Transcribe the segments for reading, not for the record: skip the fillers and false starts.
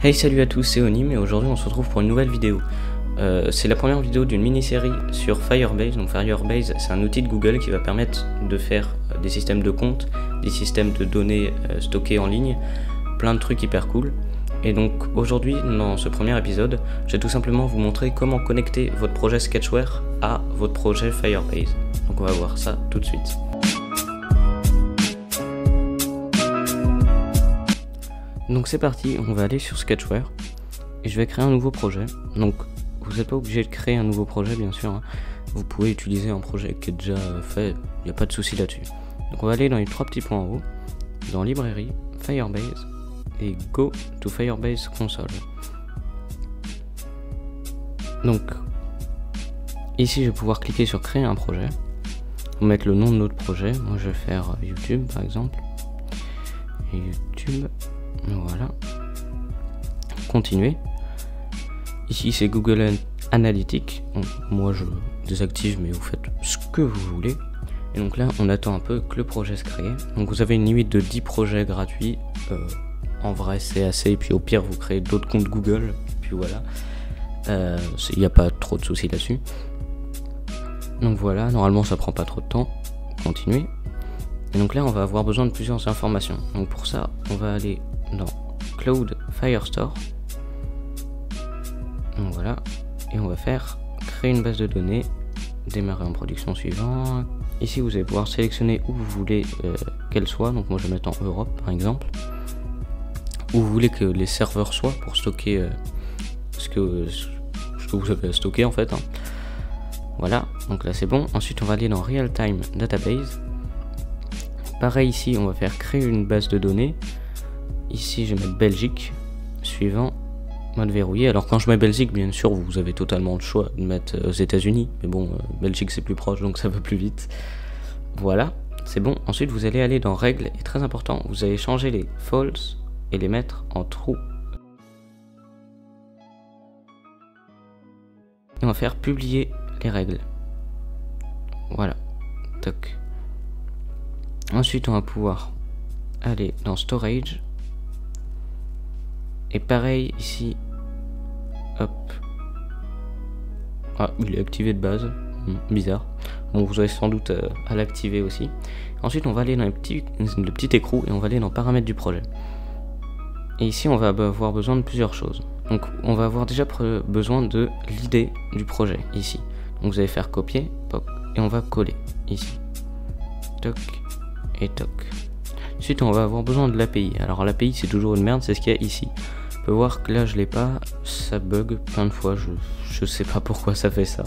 Hey, salut à tous, c'est Onim et aujourd'hui on se retrouve pour une nouvelle vidéo. C'est la première vidéo d'une mini-série sur Firebase. Donc Firebase, c'est un outil de Google qui va permettre de faire des systèmes de comptes, des systèmes de données stockées en ligne, plein de trucs hyper cool. Et donc aujourd'hui, dans ce premier épisode, je vais tout simplement vous montrer comment connecter votre projet Sketchware à votre projet Firebase. Donc on va voir ça tout de suite. Donc c'est parti, on va aller sur Sketchware et je vais créer un nouveau projet. Donc vous n'êtes pas obligé de créer un nouveau projet bien sûr, hein. Vous pouvez utiliser un projet qui est déjà fait, il n'y a pas de souci là-dessus. Donc on va aller dans les trois petits points en haut, dans Librairie, Firebase et Go to Firebase Console. Donc ici je vais pouvoir cliquer sur créer un projet, on va mettre le nom de notre projet. Moi je vais faire YouTube par exemple, YouTube. Voilà, continuer. Ici c'est Google Analytics, donc moi je désactive mais vous faites ce que vous voulez. Et donc là on attend un peu que le projet se crée. Donc vous avez une limite de 10 projets gratuits, en vrai c'est assez, et puis au pire vous créez d'autres comptes Google, puis voilà, il n'y a pas trop de soucis là-dessus. Donc voilà, normalement ça prend pas trop de temps, continuer. Et donc là on va avoir besoin de plusieurs informations. Donc pour ça on va aller dans Cloud Firestore. Donc voilà, et on va faire créer une base de données, démarrer en production suivant. Ici vous allez pouvoir sélectionner où vous voulez qu'elle soit. Donc moi je vais mettre en Europe par exemple, où vous voulez que les serveurs soient pour stocker ce que vous avez à stocker en fait, hein. Voilà, donc là c'est bon. Ensuite on va aller dans Real Time Database. Pareil ici on va faire créer une base de données. Ici je vais mettre Belgique, suivant, mode verrouillé. Alors quand je mets Belgique, bien sûr vous avez totalement le choix de mettre aux États-Unis, mais bon, Belgique c'est plus proche donc ça va plus vite. Voilà, c'est bon. Ensuite vous allez aller dans règles, et très important, vous allez changer les false et les mettre en true. Et on va faire publier les règles. Voilà, toc. Ensuite on va pouvoir aller dans storage. Et pareil ici, hop. Ah, il est activé de base, bizarre. Bon, vous avez sans doute à l'activer aussi. Ensuite on va aller dans le petit écrou et on va aller dans paramètres du projet. Et ici on va avoir besoin de plusieurs choses. Donc on va avoir déjà besoin de l'idée du projet ici. Donc vous allez faire copier, pop, et on va coller ici. Toc et toc. Ensuite on va avoir besoin de l'API. Alors l'API c'est toujours une merde, c'est ce qu'il y a ici. On peut voir que là je l'ai pas, ça bug plein de fois, je sais pas pourquoi ça fait ça.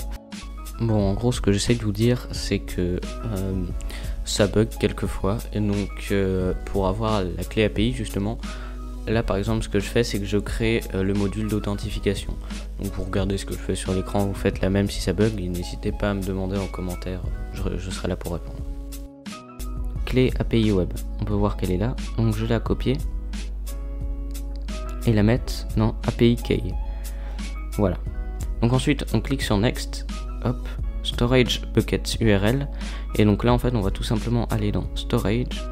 Bon, en gros ce que j'essaie de vous dire c'est que ça bug quelquefois, et donc pour avoir la clé API justement, là par exemple ce que je fais c'est que je crée le module d'authentification. Donc vous regardez ce que je fais sur l'écran, vous faites la même si ça bug, et n'hésitez pas à me demander en commentaire, je serai là pour répondre. Clé API web, on peut voir qu'elle est là, donc je vais la copier et la mettre dans API Key. Voilà. Donc ensuite on clique sur Next, hop, Storage Buckets URL, et donc là en fait on va tout simplement aller dans Storage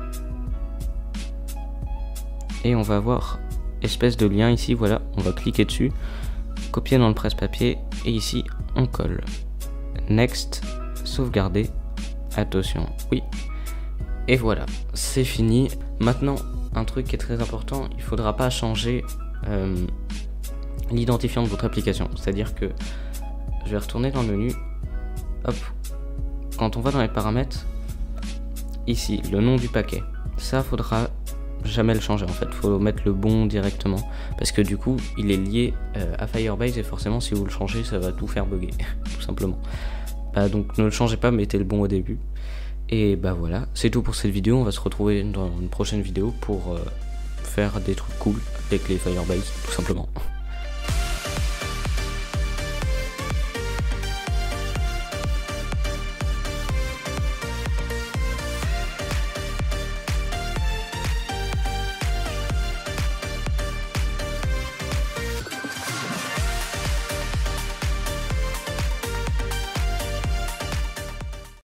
et on va avoir espèce de lien ici, voilà, on va cliquer dessus, copier dans le presse-papier et ici on colle. Next, sauvegarder, attention, oui. Et voilà, c'est fini. Maintenant, un truc qui est très important, il ne faudra pas changer l'identifiant de votre application. C'est-à-dire que je vais retourner dans le menu, hop, quand on va dans les paramètres, ici, le nom du paquet, ça faudra jamais le changer en fait, il faut mettre le bon directement, parce que du coup, il est lié à Firebase, et forcément si vous le changez, ça va tout faire bugger, tout simplement. Donc ne le changez pas, mettez le bon au début. Et bah voilà, c'est tout pour cette vidéo. On va se retrouver dans une prochaine vidéo pour faire des trucs cool avec les Firebase, tout simplement.